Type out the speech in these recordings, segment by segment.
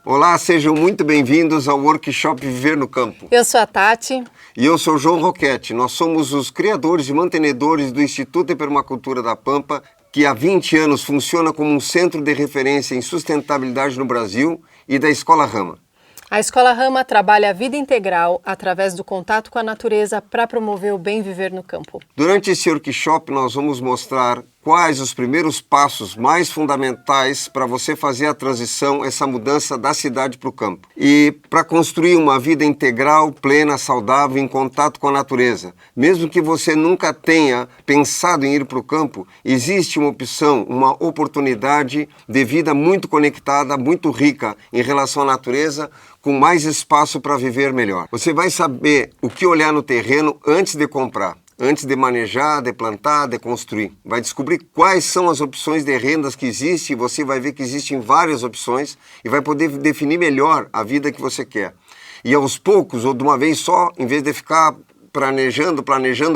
Olá, sejam muito bem-vindos ao Workshop Viver no Campo. Eu sou a Tati. E eu sou o João Roquete. Nós somos os criadores e mantenedores do Instituto de Permacultura da Pampa, que há 20 anos funciona como um centro de referência em sustentabilidade no Brasil, e da Escola Rama. A Escola Rama trabalha a vida integral através do contato com a natureza para promover o bem viver no campo. Durante esse workshop nós vamos mostrar quais os primeiros passos mais fundamentais para você fazer a transição, essa mudança da cidade para o campo. E para construir uma vida integral, plena, saudável, em contato com a natureza. Mesmo que você nunca tenha pensado em ir para o campo, existe uma opção, uma oportunidade de vida muito conectada, muito rica em relação à natureza, com mais espaço para viver melhor. Você vai saber o que olhar no terreno antes de comprar. Antes de manejar, de plantar, de construir. Vai descobrir quais são as opções de rendas que existem, e você vai ver que existem várias opções e vai poder definir melhor a vida que você quer. E aos poucos, ou de uma vez só, em vez de ficar planejando,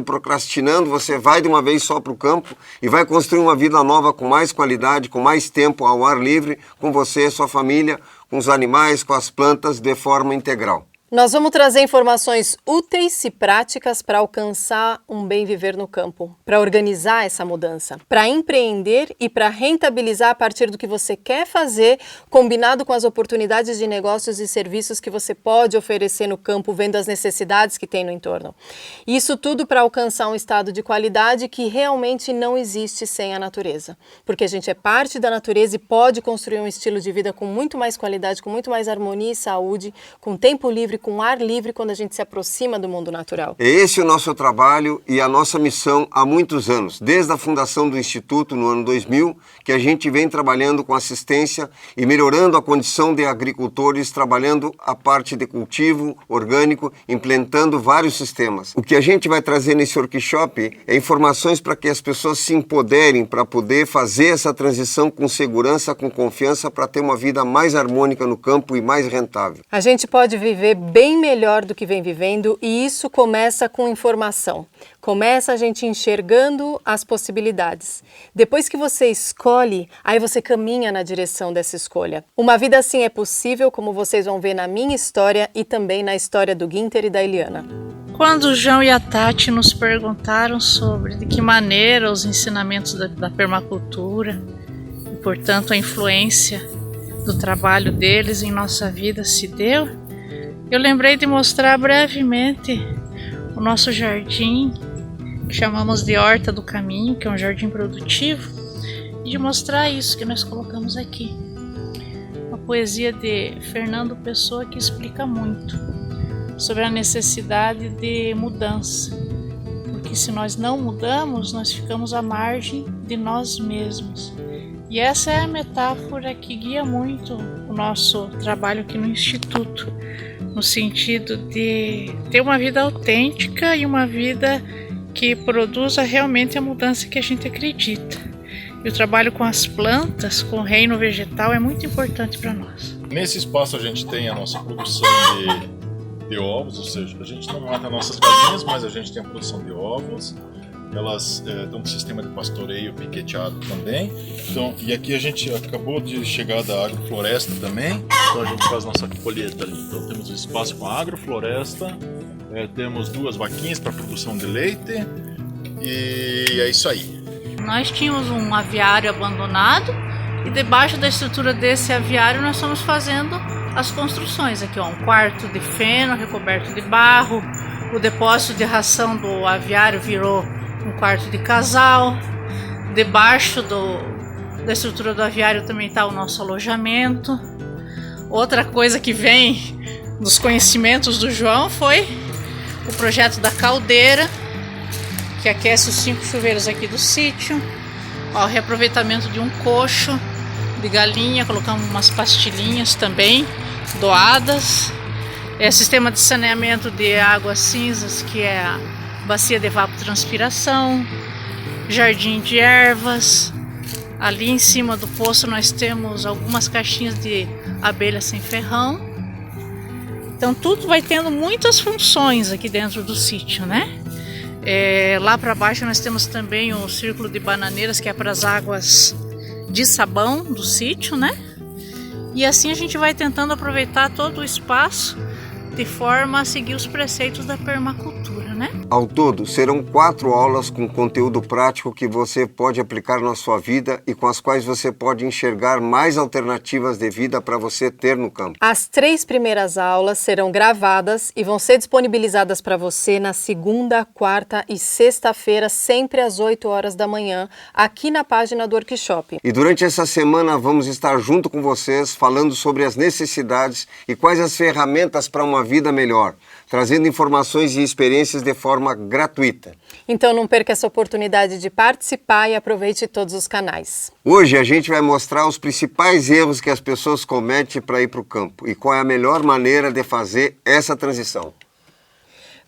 procrastinando, você vai de uma vez só para o campo e vai construir uma vida nova com mais qualidade, com mais tempo ao ar livre, com você, sua família, com os animais, com as plantas, de forma integral. Nós vamos trazer informações úteis e práticas para alcançar um bem viver no campo, para organizar essa mudança, para empreender e para rentabilizar a partir do que você quer fazer, combinado com as oportunidades de negócios e serviços que você pode oferecer no campo, vendo as necessidades que tem no entorno. Isso tudo para alcançar um estado de qualidade que realmente não existe sem a natureza, porque a gente é parte da natureza e pode construir um estilo de vida com muito mais qualidade, com muito mais harmonia e saúde, com tempo livre, com ar livre quando a gente se aproxima do mundo natural. Esse é o nosso trabalho e a nossa missão há muitos anos, desde a fundação do Instituto no ano 2000, que a gente vem trabalhando com assistência e melhorando a condição de agricultores, trabalhando a parte de cultivo orgânico, implementando vários sistemas. O que a gente vai trazer nesse workshop é informações para que as pessoas se empoderem para poder fazer essa transição com segurança, com confiança, para ter uma vida mais harmônica no campo e mais rentável. A gente pode viver bem melhor do que vem vivendo, e isso começa com informação. Começa a gente enxergando as possibilidades. Depois que você escolhe, aí você caminha na direção dessa escolha. Uma vida assim é possível, como vocês vão ver na minha história e também na história do Guinter e da Eliana. Quando o João e a Tati nos perguntaram sobre de que maneira os ensinamentos da permacultura e, portanto, a influência do trabalho deles em nossa vida se deu, eu lembrei de mostrar brevemente o nosso jardim, que chamamos de Horta do Caminho, que é um jardim produtivo, e de mostrar isso que nós colocamos aqui. Uma poesia de Fernando Pessoa que explica muito sobre a necessidade de mudança, porque se nós não mudamos, nós ficamos à margem de nós mesmos. E essa é a metáfora que guia muito o nosso trabalho aqui no Instituto, no sentido de ter uma vida autêntica e uma vida que produza realmente a mudança que a gente acredita. E o trabalho com as plantas, com o reino vegetal, é muito importante para nós. Nesse espaço a gente tem a nossa produção de ovos, ou seja, a gente não mata nossas galinhas, mas a gente tem a produção de ovos. Elas têm um sistema de pastoreio piqueteado também. Então, e aqui a gente acabou de chegar da agrofloresta também. Então a gente faz nossa colheita ali. Então temos um espaço com a agrofloresta, temos 2 vaquinhas para produção de leite e é isso aí. Nós tínhamos um aviário abandonado e debaixo da estrutura desse aviário nós estamos fazendo as construções. Aqui ó, um quarto de feno recoberto de barro, o depósito de ração do aviário virou um quarto de casal. Debaixo da estrutura do aviário também está o nosso alojamento. Outra coisa que vem dos conhecimentos do João foi o projeto da caldeira, que aquece os 5 chuveiros aqui do sítio. Ó, o reaproveitamento de um coxo de galinha, colocamos umas pastilhinhas também doadas. Sistema de saneamento de águas cinzas, que é a bacia de evapotranspiração, jardim de ervas. Ali em cima do poço nós temos algumas caixinhas de abelha sem ferrão. Então tudo vai tendo muitas funções aqui dentro do sítio, né? Lá para baixo nós temos também o círculo de bananeiras, que é para as águas de sabão do sítio, né? E assim a gente vai tentando aproveitar todo o espaço de forma a seguir os preceitos da permacultura, né? Ao todo, serão 4 aulas com conteúdo prático que você pode aplicar na sua vida e com as quais você pode enxergar mais alternativas de vida para você ter no campo. As 3 primeiras aulas serão gravadas e vão ser disponibilizadas para você na segunda, quarta e sexta-feira, sempre às 8 horas da manhã, aqui na página do Workshop. E durante essa semana vamos estar junto com vocês falando sobre as necessidades e quais as ferramentas para uma vida melhor, trazendo informações e experiências de forma gratuita. Então não perca essa oportunidade de participar e aproveite todos os canais. Hoje a gente vai mostrar os principais erros que as pessoas cometem para ir para o campo e qual é a melhor maneira de fazer essa transição.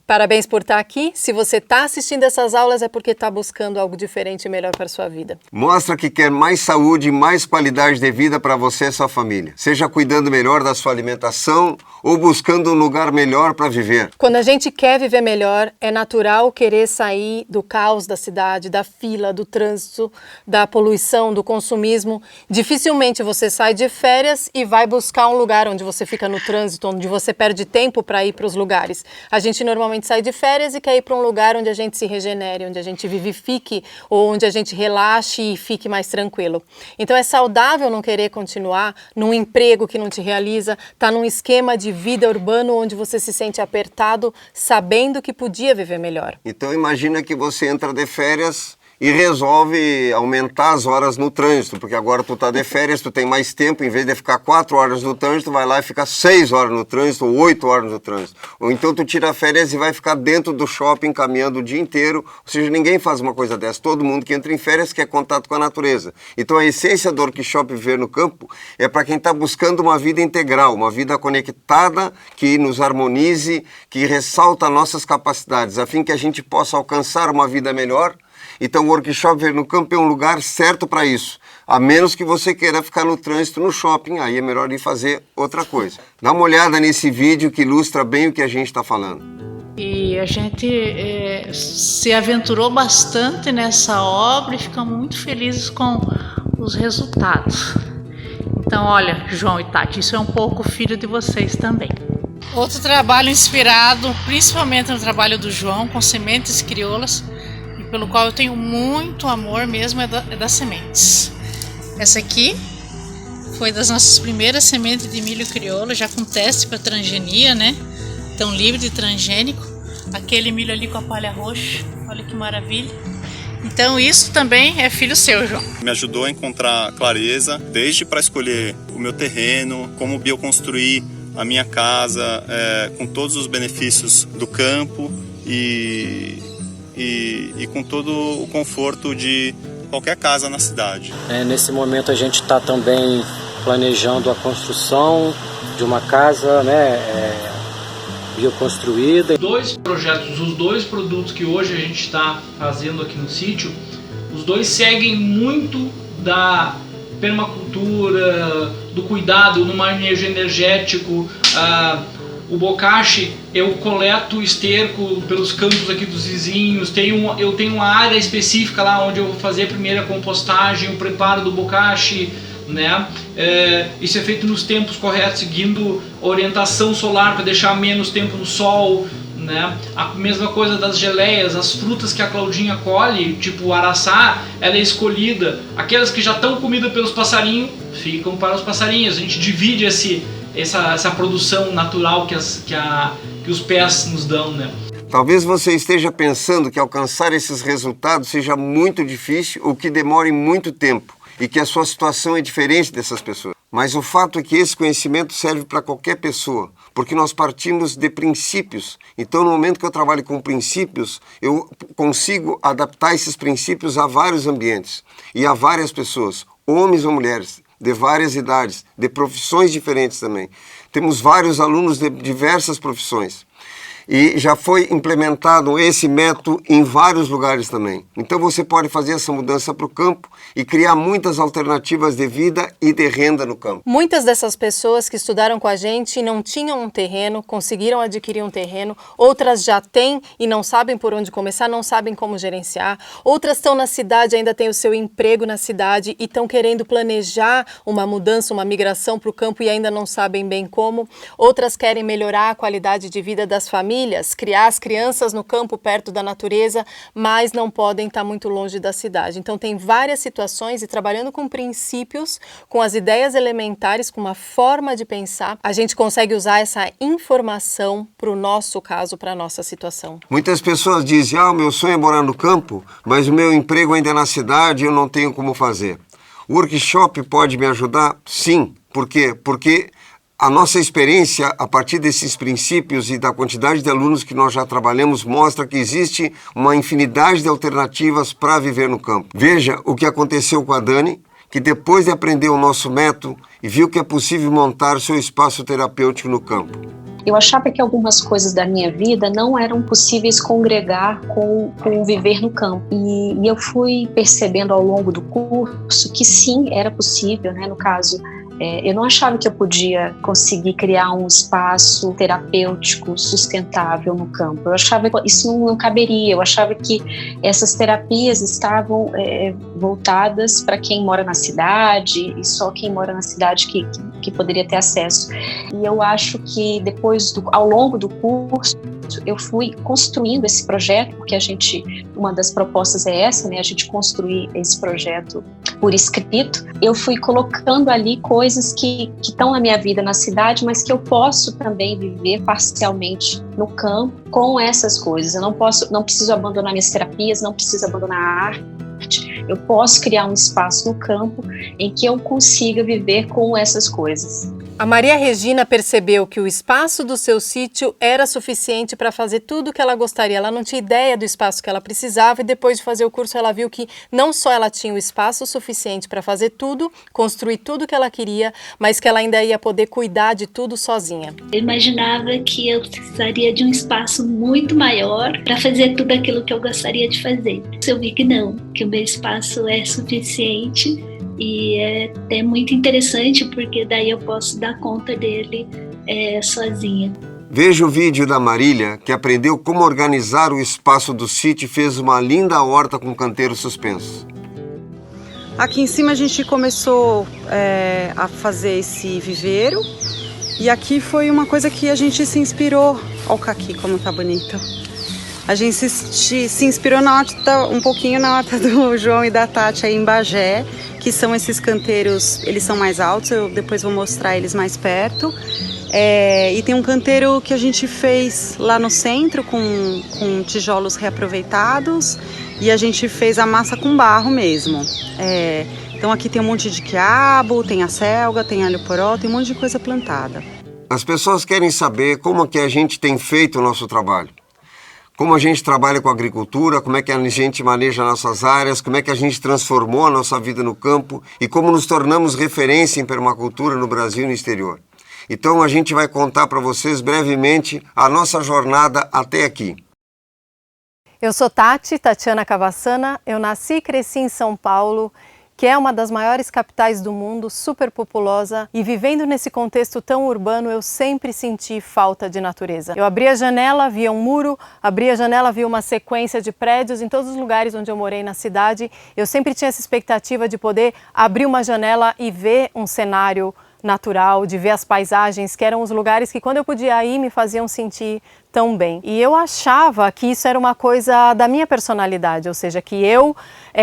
Parabéns por estar aqui. Se você está assistindo essas aulas é porque está buscando algo diferente e melhor para a sua vida. Mostra que quer mais saúde e mais qualidade de vida para você e sua família. Seja cuidando melhor da sua alimentação ou buscando um lugar melhor para viver. Quando a gente quer viver melhor, é natural querer sair do caos da cidade, da fila, do trânsito, da poluição, do consumismo. Dificilmente você sai de férias e vai buscar um lugar onde você fica no trânsito, onde você perde tempo para ir para os lugares. A gente normalmente sai de férias e quer ir para um lugar onde a gente se regenere, onde a gente vivifique ou onde a gente relaxe e fique mais tranquilo. Então é saudável não querer continuar num emprego que não te realiza, tá num esquema de vida urbano onde você se sente apertado, sabendo que podia viver melhor. Então imagina que você entra de férias e resolve aumentar as horas no trânsito, porque agora tu tá de férias, tu tem mais tempo, em vez de ficar 4 horas no trânsito, vai lá e fica 6 horas no trânsito, ou 8 horas no trânsito. Ou então tu tira férias e vai ficar dentro do shopping caminhando o dia inteiro, ou seja, ninguém faz uma coisa dessa. Todo mundo que entra em férias quer contato com a natureza. Então a essência do Workshop Viver no Campo é para quem está buscando uma vida integral, uma vida conectada, que nos harmonize, que ressalta nossas capacidades, a fim que a gente possa alcançar uma vida melhor. Então o Workshop Viver no Campo é um lugar certo para isso, a menos que você queira ficar no trânsito no shopping, aí é melhor ir fazer outra coisa. Dá uma olhada nesse vídeo que ilustra bem o que a gente está falando. E a gente se aventurou bastante nessa obra e ficamos muito felizes com os resultados. Então olha, João e Tati, isso é um pouco filho de vocês também. Outro trabalho inspirado, principalmente no trabalho do João, com sementes crioulas, pelo qual eu tenho muito amor mesmo, é das sementes. Essa aqui foi das nossas primeiras sementes de milho crioulo, já com teste para transgenia, né? Então livre de transgênico. Aquele milho ali com a palha roxa, olha que maravilha. Então isso também é filho seu, João. Me ajudou a encontrar clareza, desde para escolher o meu terreno, como bioconstruir a minha casa, com todos os benefícios do campo e com todo o conforto de qualquer casa na cidade. Nesse momento a gente está também planejando a construção de uma casa, bioconstruída. 2 projetos, os 2 produtos que hoje a gente está fazendo aqui no sítio, os 2 seguem muito da permacultura, do cuidado no manejo energético. O bocashi, eu coleto esterco pelos campos aqui dos vizinhos, eu tenho uma área específica lá onde eu vou fazer a primeira compostagem, o preparo do bocashi, né? Isso é feito nos tempos corretos, seguindo orientação solar para deixar menos tempo no sol, né? A mesma coisa das geleias, as frutas que a Claudinha colhe, tipo o araçá, ela é escolhida. Aquelas que já estão comidas pelos passarinhos, ficam para os passarinhos. A gente divide essa produção natural que os pés nos dão, né? Talvez você esteja pensando que alcançar esses resultados seja muito difícil ou que demore muito tempo e que a sua situação é diferente dessas pessoas. Mas o fato é que esse conhecimento serve para qualquer pessoa, porque nós partimos de princípios. Então, no momento que eu trabalho com princípios, eu consigo adaptar esses princípios a vários ambientes e a várias pessoas, homens ou mulheres, de várias idades, de profissões diferentes também. Temos vários alunos de diversas profissões. E já foi implementado esse método em vários lugares também. Então você pode fazer essa mudança para o campo e criar muitas alternativas de vida e de renda no campo. Muitas dessas pessoas que estudaram com a gente não tinham um terreno, conseguiram adquirir um terreno, outras já têm e não sabem por onde começar, não sabem como gerenciar, outras estão na cidade, ainda têm o seu emprego na cidade e estão querendo planejar uma mudança, uma migração para o campo e ainda não sabem bem como, outras querem melhorar a qualidade de vida das famílias, criar as crianças no campo perto da natureza, mas não podem estar muito longe da cidade. Então tem várias situações e trabalhando com princípios, com as ideias elementares, com uma forma de pensar, a gente consegue usar essa informação para o nosso caso, para a nossa situação. Muitas pessoas dizem, o meu sonho é morar no campo, mas o meu emprego ainda é na cidade e eu não tenho como fazer. O workshop pode me ajudar? Sim. Por quê? Porque a nossa experiência, a partir desses princípios e da quantidade de alunos que nós já trabalhamos, mostra que existe uma infinidade de alternativas para viver no campo. Veja o que aconteceu com a Dani, que depois de aprender o nosso método e viu que é possível montar seu espaço terapêutico no campo. Eu achava que algumas coisas da minha vida não eram possíveis congregar com o viver no campo. E eu fui percebendo ao longo do curso que sim, era possível, né? No caso, eu não achava que eu podia conseguir criar um espaço terapêutico sustentável no campo. Eu achava que isso não caberia. Eu achava que essas terapias estavam voltadas para quem mora na cidade e só quem mora na cidade que poderia ter acesso. E eu acho que depois, ao longo do curso, eu fui construindo esse projeto, porque uma das propostas é essa, né? A gente construir esse projeto por escrito. Eu fui colocando ali coisas que estão na minha vida na cidade, mas que eu posso também viver parcialmente no campo com essas coisas. Eu não preciso abandonar minhas terapias, não preciso abandonar a arte. Eu posso criar um espaço no campo em que eu consiga viver com essas coisas. A Maria Regina percebeu que o espaço do seu sítio era suficiente para fazer tudo o que ela gostaria. Ela não tinha ideia do espaço que ela precisava e depois de fazer o curso ela viu que não só ela tinha o espaço suficiente para fazer tudo, construir tudo que ela queria, mas que ela ainda ia poder cuidar de tudo sozinha. Eu imaginava que eu precisaria de um espaço muito maior para fazer tudo aquilo que eu gostaria de fazer. Eu vi que não, que o meu espaço é suficiente. E é até muito interessante porque daí eu posso dar conta dele sozinha. Veja o vídeo da Marília, que aprendeu como organizar o espaço do sítio e fez uma linda horta com canteiros suspensos. Aqui em cima a gente começou a fazer esse viveiro e aqui foi uma coisa que a gente se inspirou. Olha o caqui como tá bonito. A gente se inspirou um pouquinho na horta do João e da Tati aí em Bagé, que são esses canteiros, eles são mais altos, eu depois vou mostrar eles mais perto. E tem um canteiro que a gente fez lá no centro com tijolos reaproveitados e a gente fez a massa com barro mesmo. Então aqui tem um monte de quiabo, tem a selga, tem alho poró, tem um monte de coisa plantada. As pessoas querem saber como que a gente tem feito o nosso trabalho. Como a gente trabalha com agricultura, como é que a gente maneja nossas áreas, como é que a gente transformou a nossa vida no campo e como nos tornamos referência em permacultura no Brasil e no exterior. Então a gente vai contar para vocês brevemente a nossa jornada até aqui. Eu sou Tatiana Cavassana, eu nasci e cresci em São Paulo, que é uma das maiores capitais do mundo, super populosa, e vivendo nesse contexto tão urbano, eu sempre senti falta de natureza. Eu abria a janela, via um muro, abria a janela, via uma sequência de prédios em todos os lugares onde eu morei na cidade. Eu sempre tinha essa expectativa de poder abrir uma janela e ver um cenário natural, de ver as paisagens, que eram os lugares que quando eu podia ir me faziam sentir tão bem. E eu achava que isso era uma coisa da minha personalidade, ou seja, que eu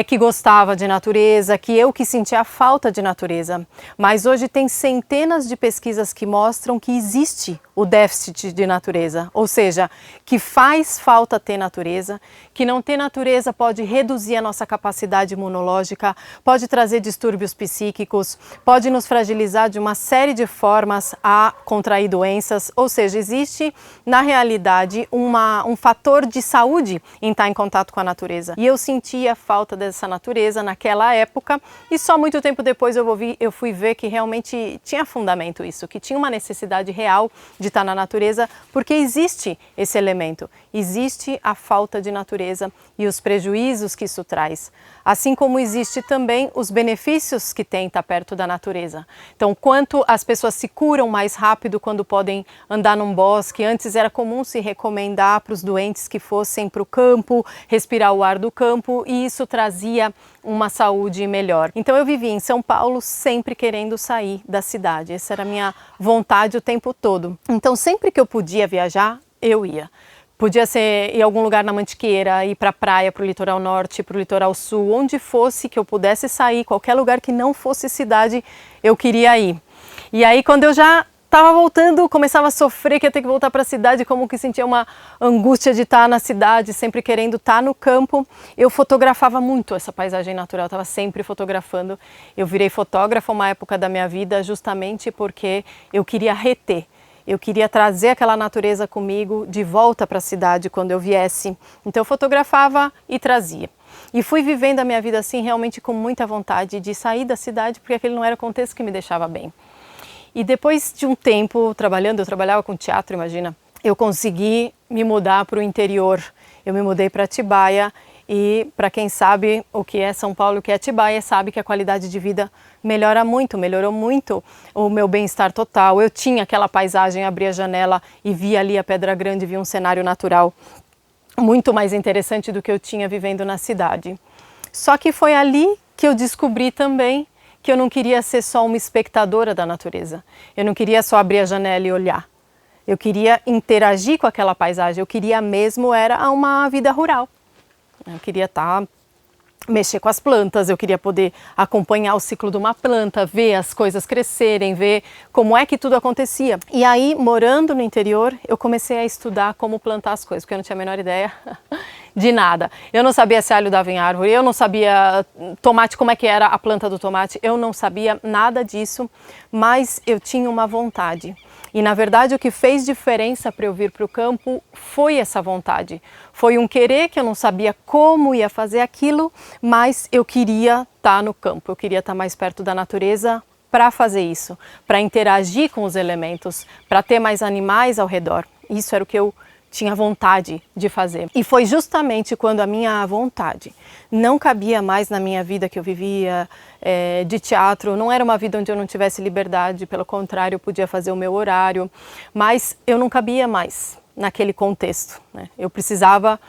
que gostava de natureza, que eu que sentia a falta de natureza. Mas hoje tem centenas de pesquisas que mostram que existe o déficit de natureza, ou seja, que faz falta ter natureza, que não ter natureza pode reduzir a nossa capacidade imunológica, pode trazer distúrbios psíquicos, pode nos fragilizar de uma série de formas a contrair doenças, ou seja, existe na realidade necessidade, um fator de saúde em estar em contato com a natureza. E eu sentia falta dessa natureza naquela época e só muito tempo depois eu fui ver que realmente tinha fundamento isso, que tinha uma necessidade real de estar na natureza, porque existe esse elemento, existe a falta de natureza e os prejuízos que isso traz. Assim como existe também os benefícios que tem estar perto da natureza. Então, quanto as pessoas se curam mais rápido quando podem andar num bosque. Antes era comum se recomendar para os doentes que fossem para o campo, respirar o ar do campo, e isso trazia uma saúde melhor. Então eu vivi em São Paulo sempre querendo sair da cidade. Essa era a minha vontade o tempo todo. Então sempre que eu podia viajar, eu ia. Podia ser em algum lugar na Mantiqueira, ir para a praia, para o litoral norte, para o litoral sul, onde fosse que eu pudesse sair, qualquer lugar que não fosse cidade, eu queria ir. E aí quando eu já estava voltando, começava a sofrer que ia ter que voltar para a cidade, como que sentia uma angústia de estar na cidade, sempre querendo estar no campo. Eu fotografava muito essa paisagem natural, estava sempre fotografando. Eu virei fotógrafa uma época da minha vida justamente porque eu queria reter. Eu queria trazer aquela natureza comigo de volta para a cidade quando eu viesse. Então eu fotografava e trazia. E fui vivendo a minha vida assim, realmente com muita vontade de sair da cidade, porque aquele não era o contexto que me deixava bem. E depois de um tempo trabalhando, eu trabalhava com teatro, imagina, eu consegui me mudar para o interior. Eu me mudei para Atibaia e para quem sabe o que é São Paulo, o que é Atibaia, sabe que a qualidade de vida melhorou muito o meu bem-estar total. Eu tinha aquela paisagem, abria a janela e via ali a Pedra Grande, via um cenário natural muito mais interessante do que eu tinha vivendo na cidade. Só que foi ali que eu descobri também que eu não queria ser só uma espectadora da natureza. Eu não queria só abrir a janela e olhar. Eu queria interagir com aquela paisagem. Eu queria mesmo era uma vida rural. Eu queria mexer com as plantas, eu queria poder acompanhar o ciclo de uma planta, ver as coisas crescerem, ver como é que tudo acontecia. E aí, morando no interior, eu comecei a estudar como plantar as coisas, porque eu não tinha a menor ideia de nada. Eu não sabia se alho dava em árvore, eu não sabia tomate, como é que era a planta do tomate, eu não sabia nada disso, mas eu tinha uma vontade. E na verdade o que fez diferença para eu vir para o campo foi essa vontade. Foi um querer que eu não sabia como ia fazer aquilo, mas eu queria estar no campo, eu queria estar mais perto da natureza para fazer isso, para interagir com os elementos, para ter mais animais ao redor. Isso era o que eu tinha vontade de fazer. E foi justamente quando a minha vontade não cabia mais na minha vida que eu vivia de teatro, não era uma vida onde eu não tivesse liberdade, pelo contrário, eu podia fazer o meu horário, mas eu não cabia mais naquele contexto, né? Eu precisava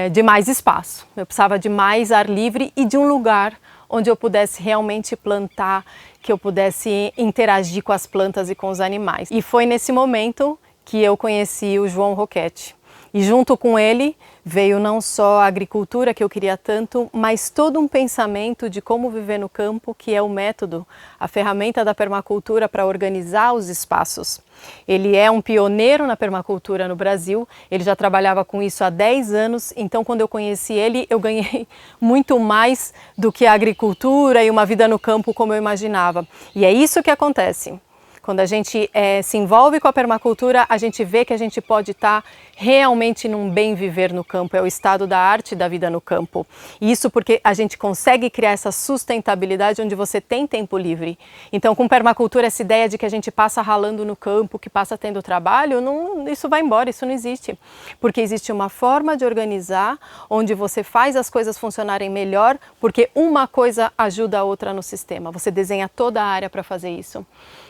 de mais espaço, eu precisava de mais ar livre e de um lugar onde eu pudesse realmente plantar, que eu pudesse interagir com as plantas e com os animais. E foi nesse momento que eu conheci o João Roquette. E junto com ele veio não só a agricultura que eu queria tanto, mas todo um pensamento de como viver no campo, que é o método, a ferramenta da permacultura para organizar os espaços. Ele é um pioneiro na permacultura no Brasil, ele já trabalhava com isso há 10 anos, então quando eu conheci ele, eu ganhei muito mais do que a agricultura e uma vida no campo como eu imaginava. E é isso que acontece. Quando a gente se envolve com a permacultura, a gente vê que a gente pode estar realmente num bem viver no campo, é o estado da arte da vida no campo. E isso porque a gente consegue criar essa sustentabilidade onde você tem tempo livre. Então, com permacultura, essa ideia de que a gente passa ralando no campo, que passa tendo trabalho, isso vai embora, isso não existe. Porque existe uma forma de organizar onde você faz as coisas funcionarem melhor, porque uma coisa ajuda a outra no sistema. Você desenha toda a área para fazer isso.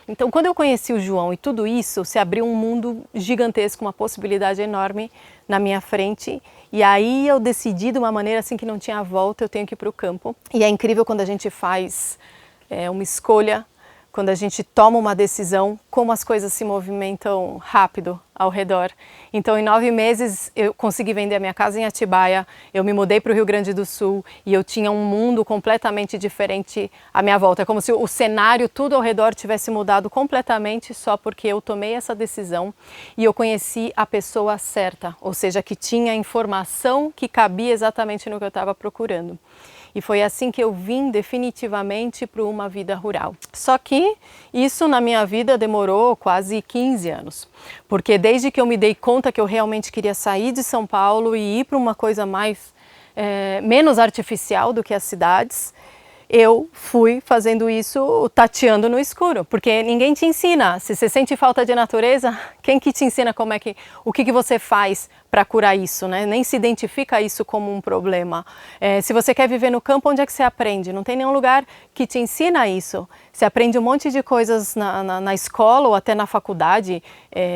Então, quando eu conheci o João e tudo isso, se abriu um mundo gigantesco, uma possibilidade enorme na minha frente. E aí eu decidi de uma maneira assim que não tinha volta, eu tenho que ir para o campo. E é incrível quando a gente faz uma escolha, quando a gente toma uma decisão, como as coisas se movimentam rápido ao redor. Então, em 9 meses, eu consegui vender a minha casa em Atibaia, eu me mudei para o Rio Grande do Sul e eu tinha um mundo completamente diferente à minha volta. É como se o cenário, tudo ao redor tivesse mudado completamente só porque eu tomei essa decisão e eu conheci a pessoa certa, ou seja, que tinha a informação que cabia exatamente no que eu estava procurando. E foi assim que eu vim definitivamente para uma vida rural. Só que isso na minha vida demorou quase 15 anos. Porque desde que eu me dei conta que eu realmente queria sair de São Paulo e ir para uma coisa menos artificial do que as cidades, eu fui fazendo isso tateando no escuro, porque ninguém te ensina. Se você sente falta de natureza, quem que te ensina o que você faz para curar isso, né? Nem se identifica isso como um problema. Se você quer viver no campo, onde é que você aprende? Não tem nenhum lugar que te ensina isso. Você aprende um monte de coisas na escola ou até na faculdade,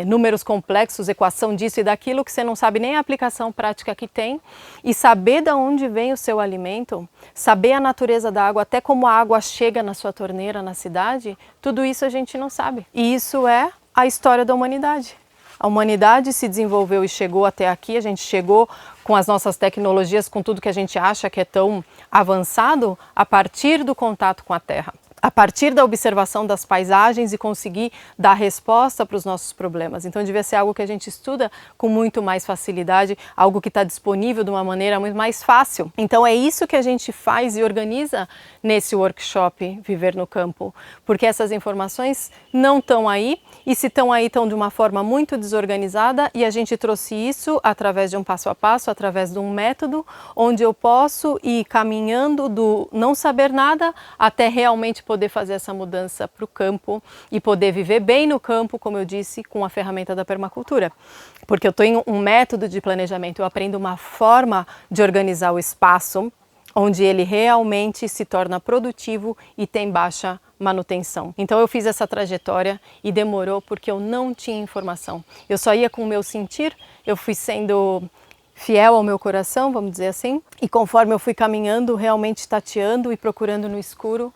números complexos, equação disso e daquilo, que você não sabe nem a aplicação prática que tem. E saber de onde vem o seu alimento, saber a natureza da água, até como a água chega na sua torneira na cidade, tudo isso a gente não sabe. E isso é a história da humanidade. A humanidade se desenvolveu e chegou até aqui, a gente chegou com as nossas tecnologias, com tudo que a gente acha que é tão avançado, a partir do contato com a Terra. A partir da observação das paisagens e conseguir dar resposta para os nossos problemas. Então devia ser algo que a gente estuda com muito mais facilidade, algo que está disponível de uma maneira muito mais fácil. Então é isso que a gente faz e organiza nesse workshop Viver no Campo, porque essas informações não estão aí, e se estão aí, estão de uma forma muito desorganizada, e a gente trouxe isso através de um passo a passo, através de um método, onde eu posso ir caminhando do não saber nada até realmente poder fazer essa mudança para o campo e poder viver bem no campo, como eu disse, com a ferramenta da permacultura. Porque eu tenho um método de planejamento, eu aprendo uma forma de organizar o espaço onde ele realmente se torna produtivo e tem baixa manutenção. Então eu fiz essa trajetória e demorou porque eu não tinha informação. Eu só ia com o meu sentir, eu fui sendo fiel ao meu coração, vamos dizer assim, e conforme eu fui caminhando, realmente tateando e procurando no escuro,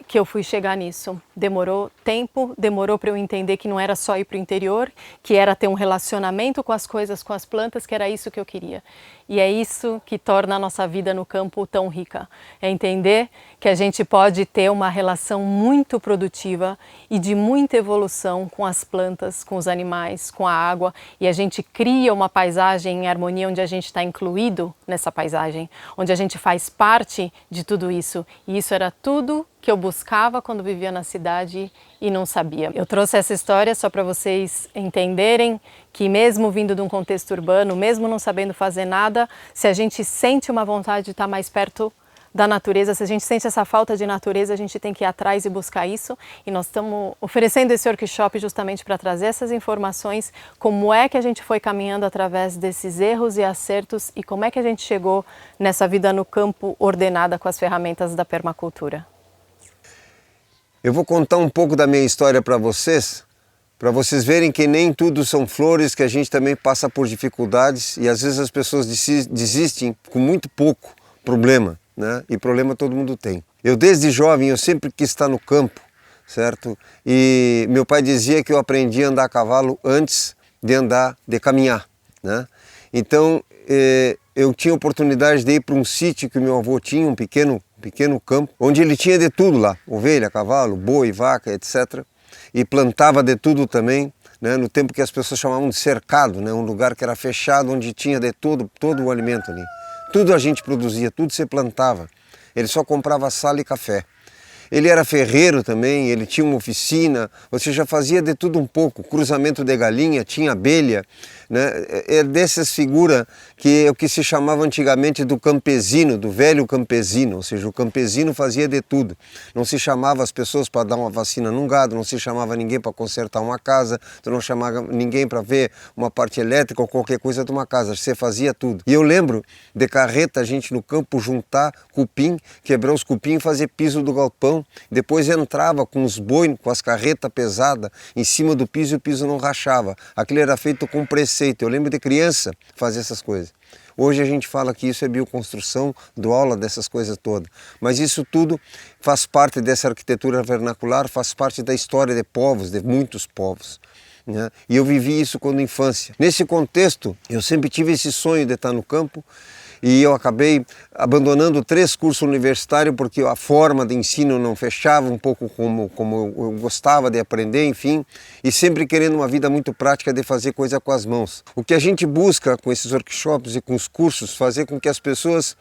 que eu fui chegar nisso. Demorou tempo, demorou para eu entender que não era só ir para o interior, que era ter um relacionamento com as coisas, com as plantas, que era isso que eu queria. E é isso que torna a nossa vida no campo tão rica. É entender que a gente pode ter uma relação muito produtiva e de muita evolução com as plantas, com os animais, com a água, e a gente cria uma paisagem em harmonia onde a gente está incluído nessa paisagem, onde a gente faz parte de tudo isso. E isso era tudo que eu buscava quando vivia na cidade e não sabia. Eu trouxe essa história só para vocês entenderem que mesmo vindo de um contexto urbano, mesmo não sabendo fazer nada, se a gente sente uma vontade de estar mais perto da natureza, se a gente sente essa falta de natureza, a gente tem que ir atrás e buscar isso. E nós estamos oferecendo esse workshop justamente para trazer essas informações, como é que a gente foi caminhando através desses erros e acertos e como é que a gente chegou nessa vida no campo ordenada com as ferramentas da permacultura. Eu vou contar um pouco da minha história para vocês verem que nem tudo são flores, que a gente também passa por dificuldades e às vezes as pessoas desistem com muito pouco problema, né? E problema todo mundo tem. Eu desde jovem, eu sempre quis estar no campo, certo? E meu pai dizia que eu aprendi a andar a cavalo antes de caminhar, né? Então eu tinha oportunidade de ir para um sítio que o meu avô tinha, um pequeno campo, onde ele tinha de tudo lá, ovelha, cavalo, boi, vaca, etc. E plantava de tudo também, né? No tempo que as pessoas chamavam de cercado, né? Um lugar que era fechado, onde tinha de tudo, todo o alimento ali. Tudo a gente produzia, tudo se plantava. Ele só comprava sal e café. Ele era ferreiro também, ele tinha uma oficina, você já fazia de tudo um pouco, cruzamento de galinha, tinha abelha, né? É dessas figuras que é o que se chamava antigamente do campesino, do velho campesino, ou seja, o campesino fazia de tudo. Não se chamava as pessoas para dar uma vacina num gado, não se chamava ninguém para consertar uma casa, não chamava ninguém para ver uma parte elétrica ou qualquer coisa de uma casa, você fazia tudo. E eu lembro de carreta, a gente no campo juntar cupim, quebrar os cupim e fazer piso do galpão. Depois entrava com os boi, com as carretas pesadas em cima do piso e o piso não rachava. Aquilo era feito com preceito. Eu lembro de criança fazer essas coisas. Hoje a gente fala que isso é bioconstrução, dou aula dessas coisas todas. Mas isso tudo faz parte dessa arquitetura vernacular, faz parte da história de povos, de muitos povos, né? E eu vivi isso quando infância. Nesse contexto, eu sempre tive esse sonho de estar no campo e eu acabei abandonando 3 cursos universitários porque a forma de ensino não fechava um pouco como eu gostava de aprender, enfim, e sempre querendo uma vida muito prática de fazer coisa com as mãos. O que a gente busca com esses workshops e com os cursos, fazer com que as pessoas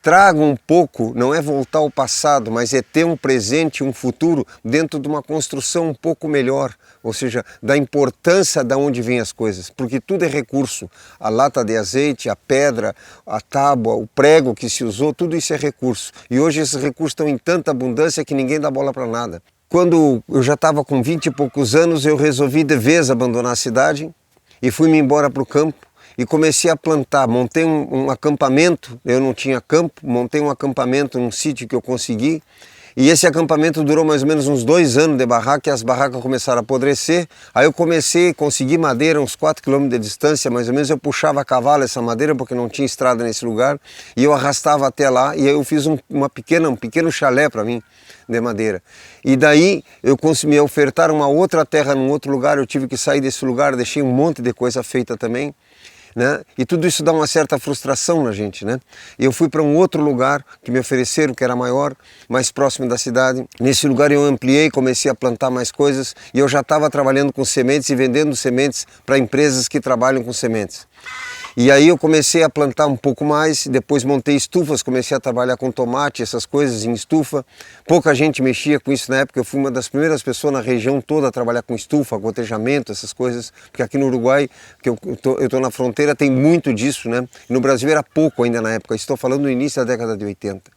tragam um pouco, não é voltar ao passado, mas é ter um presente, um futuro dentro de uma construção um pouco melhor, ou seja, da importância de onde vêm as coisas, porque tudo é recurso. A lata de azeite, a pedra, a tábua, o prego que se usou, tudo isso é recurso. E hoje esses recursos estão em tanta abundância que ninguém dá bola para nada. Quando eu já estava com 20 e poucos anos, eu resolvi de vez abandonar a cidade e fui-me embora para o campo e comecei a plantar. Montei um acampamento, eu não tinha campo, montei um acampamento num sítio que eu consegui. E esse acampamento durou mais ou menos uns 2 anos de barraca, e as barracas começaram a apodrecer. Aí eu consegui madeira uns 4 km de distância, mais ou menos. Eu puxava a cavalo essa madeira, porque não tinha estrada nesse lugar, e eu arrastava até lá, e aí eu fiz um pequeno chalé para mim, de madeira. E daí me ofertaram uma outra terra num outro lugar, eu tive que sair desse lugar, deixei um monte de coisa feita também. Né? E tudo isso dá uma certa frustração na gente, né? Eu fui para um outro lugar que me ofereceram, que era maior, mais próximo da cidade. Nesse lugar eu ampliei, comecei a plantar mais coisas e eu já estava trabalhando com sementes e vendendo sementes para empresas que trabalham com sementes. E aí eu comecei a plantar um pouco mais, depois montei estufas, comecei a trabalhar com tomate, essas coisas em estufa. Pouca gente mexia com isso na época, eu fui uma das primeiras pessoas na região toda a trabalhar com estufa, gotejamento, essas coisas, porque aqui no Uruguai, que eu tô na fronteira, tem muito disso, né? No Brasil era pouco ainda na época, estou falando no início da década de 80.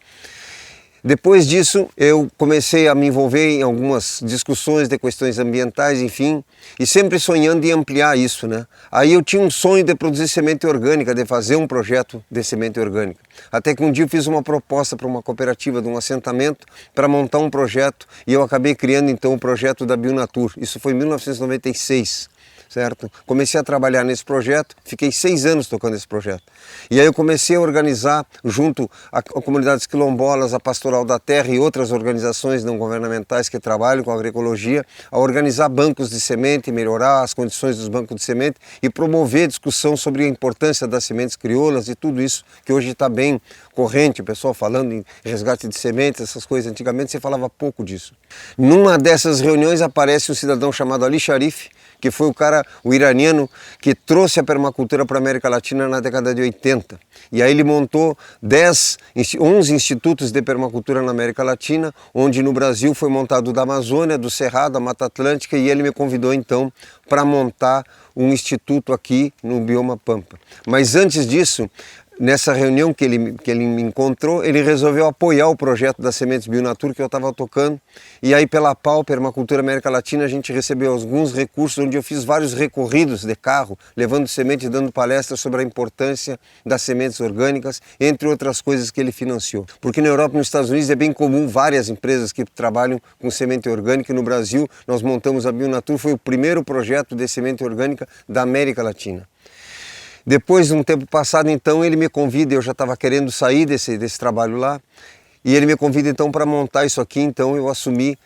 Depois disso, eu comecei a me envolver em algumas discussões de questões ambientais, enfim, e sempre sonhando em ampliar isso, né? Aí eu tinha um sonho de produzir semente orgânica, de fazer um projeto de semente orgânica. Até que um dia eu fiz uma proposta para uma cooperativa de um assentamento para montar um projeto e eu acabei criando então o projeto da Bionatur. Isso foi em 1996. Certo? Comecei a trabalhar nesse projeto, fiquei 6 anos tocando esse projeto. E aí eu comecei a organizar, junto a comunidades quilombolas, a Pastoral da Terra e outras organizações não governamentais que trabalham com a agroecologia, a organizar bancos de semente, melhorar as condições dos bancos de semente e promover discussão sobre a importância das sementes crioulas e tudo isso que hoje está bem corrente, o pessoal falando em resgate de sementes, essas coisas. Antigamente se falava pouco disso. Numa dessas reuniões aparece um cidadão chamado Ali Sharif, que foi o iraniano que trouxe a permacultura para a América Latina na década de 80. E aí ele montou 11 institutos de permacultura na América Latina, onde no Brasil foi montado o da Amazônia, do Cerrado, a Mata Atlântica, e ele me convidou então para montar um instituto aqui no bioma Pampa. Mas antes disso, nessa reunião que ele me encontrou, ele resolveu apoiar o projeto das sementes Bionatur que eu estava tocando. E aí pela PAU, Permacultura América Latina, a gente recebeu alguns recursos onde eu fiz vários recorridos de carro, levando sementes e dando palestras sobre a importância das sementes orgânicas, entre outras coisas que ele financiou. Porque na Europa e nos Estados Unidos é bem comum várias empresas que trabalham com semente orgânica. E no Brasil nós montamos a Bionatur, foi o primeiro projeto de semente orgânica da América Latina. Depois de um tempo passado, então, ele me convida, eu já estava querendo sair desse trabalho lá, e ele me convida então para montar isso aqui, então eu assumi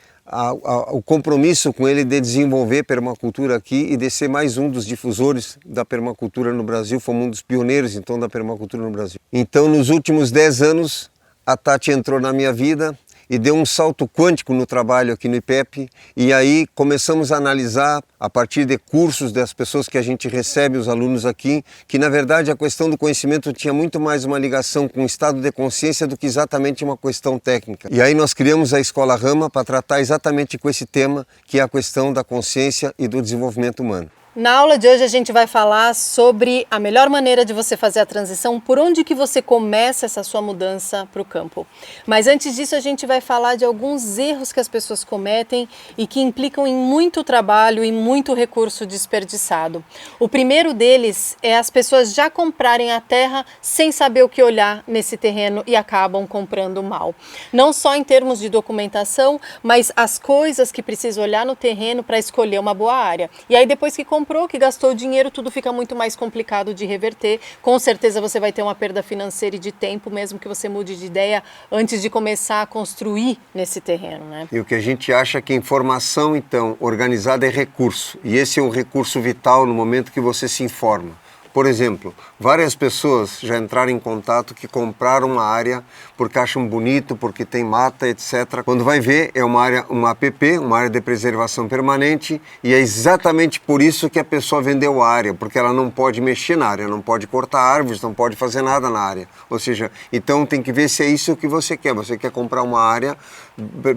o compromisso com ele de desenvolver permacultura aqui e de ser mais um dos difusores da permacultura no Brasil, fomos um dos pioneiros então da permacultura no Brasil. Então nos últimos 10 anos a Tati entrou na minha vida e deu um salto quântico no trabalho aqui no IPEP, e aí começamos a analisar, a partir de cursos das pessoas que a gente recebe, os alunos aqui, que na verdade a questão do conhecimento tinha muito mais uma ligação com o estado de consciência do que exatamente uma questão técnica. E aí nós criamos a Escola Rama para tratar exatamente com esse tema, que é a questão da consciência e do desenvolvimento humano. Na aula de hoje a gente vai falar sobre a melhor maneira de você fazer a transição, por onde que você começa essa sua mudança para o campo. Mas antes disso a gente vai falar de alguns erros que as pessoas cometem e que implicam em muito trabalho e muito recurso desperdiçado. O primeiro deles é as pessoas já comprarem a terra sem saber o que olhar nesse terreno e acabam comprando mal. Não só em termos de documentação, mas as coisas que precisa olhar no terreno para escolher uma boa área. E aí depois que comprou, que gastou dinheiro, tudo fica muito mais complicado de reverter. Com certeza você vai ter uma perda financeira e de tempo, mesmo que você mude de ideia antes de começar a construir nesse terreno, né? E o que a gente acha que informação, então, organizada é recurso. E esse é um recurso vital no momento que você se informa. Por exemplo, várias pessoas já entraram em contato que compraram uma área porque acham bonito, porque tem mata, etc. Quando vai ver, é uma área, uma APP, uma área de preservação permanente, e é exatamente por isso que a pessoa vendeu a área, porque ela não pode mexer na área, não pode cortar árvores, não pode fazer nada na área. Ou seja, então tem que ver se é isso que você quer. Você quer comprar uma área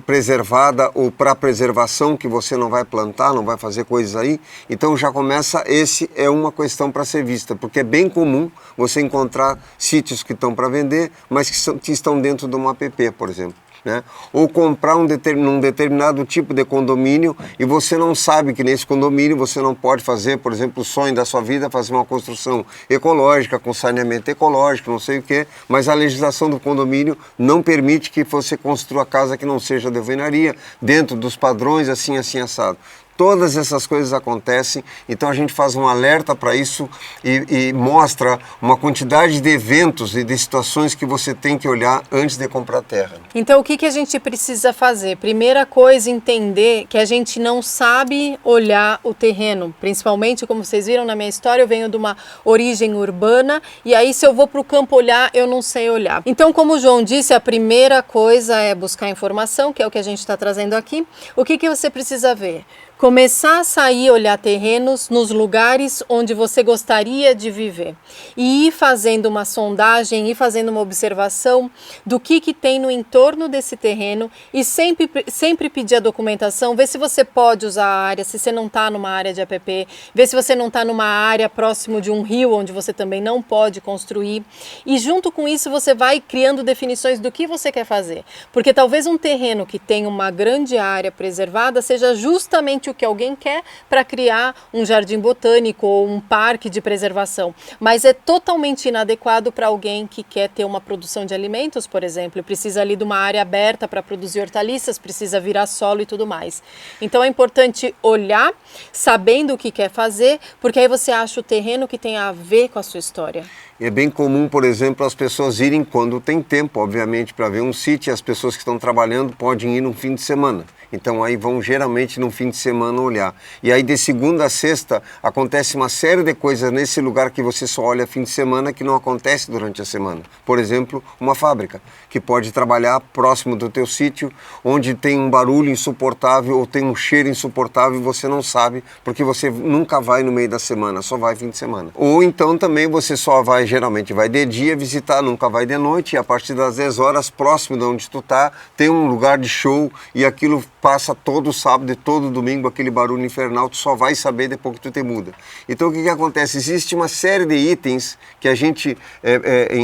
preservada ou para preservação, que você não vai plantar, não vai fazer coisas aí. Então já começa, esse é uma questão para ser vista, porque é bem comum você encontrar sítios que estão para vender, mas que estão dentro de uma APP, por exemplo. Né? Ou comprar um determinado tipo de condomínio e você não sabe que nesse condomínio você não pode fazer, por exemplo, o sonho da sua vida, fazer uma construção ecológica, com saneamento ecológico, não sei o quê, mas a legislação do condomínio não permite que você construa casa que não seja de alvenaria, dentro dos padrões assim, assim, assado. Todas essas coisas acontecem, então a gente faz um alerta para isso e mostra uma quantidade de eventos e de situações que você tem que olhar antes de comprar terra. Então o que a gente precisa fazer? Primeira coisa, entender que a gente não sabe olhar o terreno, principalmente, como vocês viram na minha história, eu venho de uma origem urbana e aí se eu vou para o campo olhar, eu não sei olhar. Então, como o João disse, a primeira coisa é buscar informação, que é o que a gente está trazendo aqui. O que você precisa ver? Começar a sair, olhar terrenos nos lugares onde você gostaria de viver e ir fazendo uma sondagem, ir fazendo uma observação do que tem no entorno desse terreno e sempre pedir a documentação, ver se você pode usar a área, se você não está numa área de APP, ver se você não está numa área próximo de um rio onde você também não pode construir, e junto com isso você vai criando definições do que você quer fazer, porque talvez um terreno que tem uma grande área preservada seja justamente o que alguém quer para criar um jardim botânico ou um parque de preservação, mas é totalmente inadequado para alguém que quer ter uma produção de alimentos, por exemplo, e precisa ali de uma área aberta para produzir hortaliças, precisa virar solo e tudo mais. Então é importante olhar, sabendo o que quer fazer, porque aí você acha o terreno que tem a ver com a sua história. É bem comum, por exemplo, as pessoas irem quando tem tempo, obviamente, para ver um sítio. As pessoas que estão trabalhando podem ir no fim de semana. Então aí vão geralmente no fim de semana olhar. E aí de segunda a sexta acontece uma série de coisas nesse lugar que você só olha fim de semana que não acontece durante a semana. Por exemplo, uma fábrica que pode trabalhar próximo do teu sítio, onde tem um barulho insuportável ou tem um cheiro insuportável e você não sabe, porque você nunca vai no meio da semana, só vai fim de semana. Ou então também você só vai, geralmente vai de dia visitar, nunca vai de noite, e a partir das 10 horas, próximo de onde tu tá, tem um lugar de show e aquilo passa todo sábado e todo domingo, aquele barulho infernal, tu só vai saber depois que tu te muda. Então o que acontece? Existe uma série de itens que a gente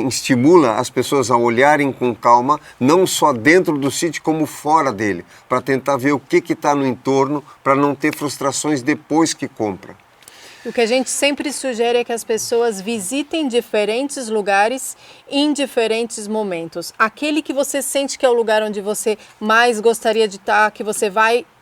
estimula as pessoas a olharem com calma, não só dentro do sítio como fora dele, para tentar ver o que está no entorno, para não ter frustrações depois que compra. O que a gente sempre sugere é que as pessoas visitem diferentes lugares em diferentes momentos. Aquele que você sente que é o lugar onde você mais gostaria de estar, que você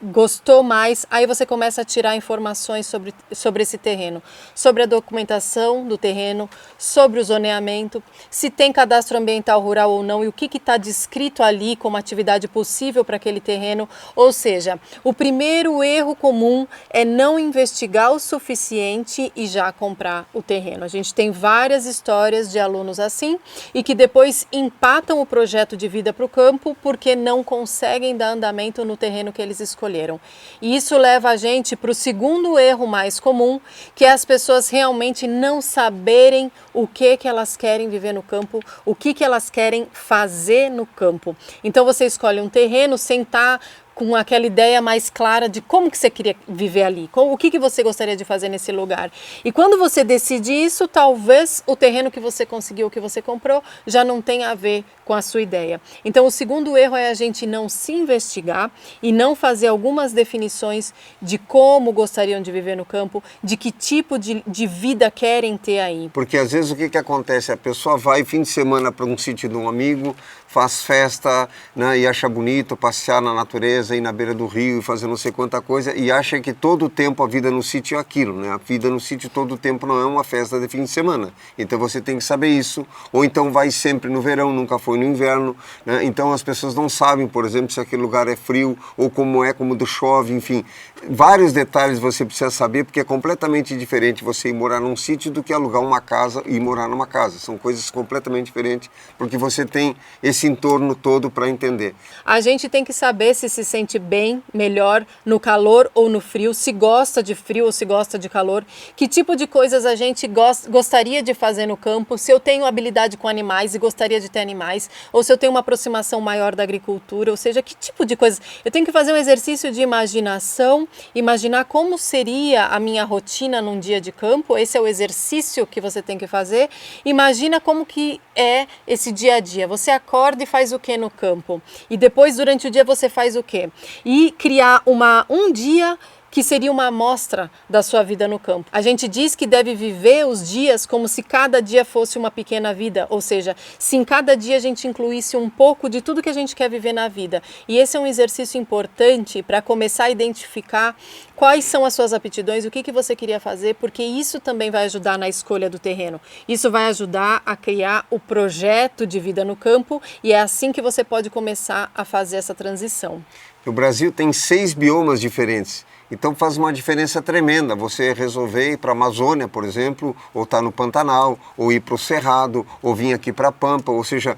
gostou mais, aí você começa a tirar informações sobre esse terreno, sobre a documentação do terreno, sobre o zoneamento, se tem cadastro ambiental rural ou não e o que está descrito ali como atividade possível para aquele terreno. Ou seja, o primeiro erro comum é não investigar o suficiente e já comprar o terreno. A gente tem várias histórias de alunos assim e que depois empatam o projeto de vida para o campo porque não conseguem dar andamento no terreno que eles escolheram. E isso leva a gente para o segundo erro mais comum, que é as pessoas realmente não saberem o que elas querem viver no campo, o que elas querem fazer no campo. Então você escolhe um terreno sem estar com aquela ideia mais clara de como que você queria viver ali, o que você gostaria de fazer nesse lugar. E quando você decide isso, talvez o terreno que você conseguiu, que você comprou, já não tenha a ver com a sua ideia. Então o segundo erro é a gente não se investigar e não fazer algumas definições de como gostariam de viver no campo, de que tipo de vida querem ter aí. Porque às vezes o que acontece? A pessoa vai fim de semana para um sítio de um amigo, faz festa, né, e acha bonito passear na natureza, ir na beira do rio e fazer não sei quanta coisa, e acha que todo o tempo a vida no sítio é aquilo, né? A vida no sítio todo o tempo não é uma festa de fim de semana. Então você tem que saber isso, ou então vai sempre no verão, nunca foi no inverno, né? Então as pessoas não sabem, por exemplo, se aquele lugar é frio, ou como quando chove, enfim. Vários detalhes você precisa saber, porque é completamente diferente você ir morar num sítio do que alugar uma casa e morar numa casa. São coisas completamente diferentes, porque você tem esse entorno todo para entender. A gente tem que saber se sente bem, melhor, no calor ou no frio, se gosta de frio ou se gosta de calor, que tipo de coisas a gente gostaria de fazer no campo, se eu tenho habilidade com animais e gostaria de ter animais, ou se eu tenho uma aproximação maior da agricultura, ou seja, que tipo de coisas. Eu tenho que fazer um exercício de imaginação, imaginar como seria a minha rotina num dia de campo. Esse é o exercício que você tem que fazer. Imagina como que é esse dia a dia. Você acorda e faz o que no campo? E depois, durante o dia, você faz o quê? E criar um dia que seria uma amostra da sua vida no campo. A gente diz que deve viver os dias como se cada dia fosse uma pequena vida, ou seja, se em cada dia a gente incluísse um pouco de tudo que a gente quer viver na vida. E esse é um exercício importante para começar a identificar quais são as suas aptidões, o que você queria fazer, porque isso também vai ajudar na escolha do terreno. Isso vai ajudar a criar o projeto de vida no campo e é assim que você pode começar a fazer essa transição. O Brasil tem 6 biomas diferentes. Então faz uma diferença tremenda você resolver ir para a Amazônia, por exemplo, ou estar no Pantanal, ou ir para o Cerrado, ou vir aqui para a Pampa, ou seja,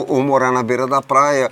ou morar na beira da praia,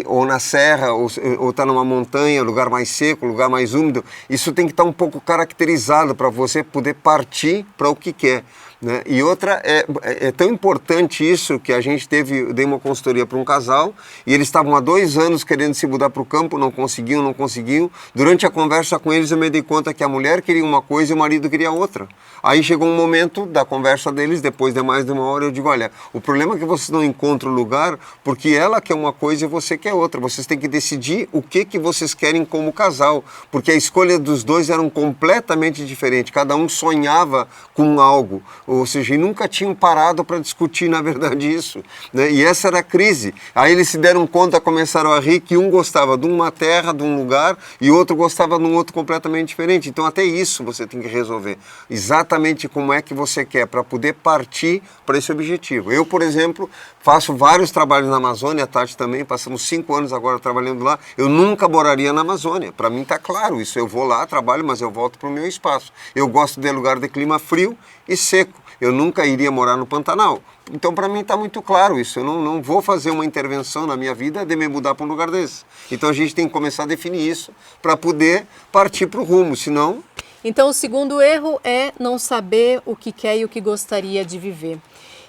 ou na serra, ou estar numa montanha, lugar mais seco, lugar mais úmido. Isso tem que estar um pouco caracterizado para você poder partir para o que quer. Né? E outra, é tão importante isso que a gente dei uma consultoria para um casal e eles estavam há 2 anos querendo se mudar para o campo, não conseguiam. Durante a conversa com eles eu me dei conta que a mulher queria uma coisa e o marido queria outra. Aí chegou um momento da conversa deles, depois de mais de 1 hora, eu digo, olha, o problema é que vocês não encontram lugar porque ela quer uma coisa e você quer outra. Vocês têm que decidir o que vocês querem como casal, porque a escolha dos dois era completamente diferente, cada um sonhava com algo. Ou seja, e nunca tinham parado para discutir, na verdade, isso. Né? E essa era a crise. Aí eles se deram conta, começaram a rir, que um gostava de uma terra, de um lugar, e outro gostava de um outro completamente diferente. Então até isso você tem que resolver. Exatamente como é que você quer, para poder partir para esse objetivo. Eu, por exemplo, faço vários trabalhos na Amazônia, a Tati também, passamos 5 anos agora trabalhando lá. Eu nunca moraria na Amazônia. Para mim está claro isso. Eu vou lá, trabalho, mas eu volto para o meu espaço. Eu gosto de lugar de clima frio e seco. Eu nunca iria morar no Pantanal. Então, para mim, está muito claro isso. Eu não vou fazer uma intervenção na minha vida de me mudar para um lugar desse. Então, a gente tem que começar a definir isso para poder partir para o rumo, senão... Então, o segundo erro é não saber o que quer e o que gostaria de viver.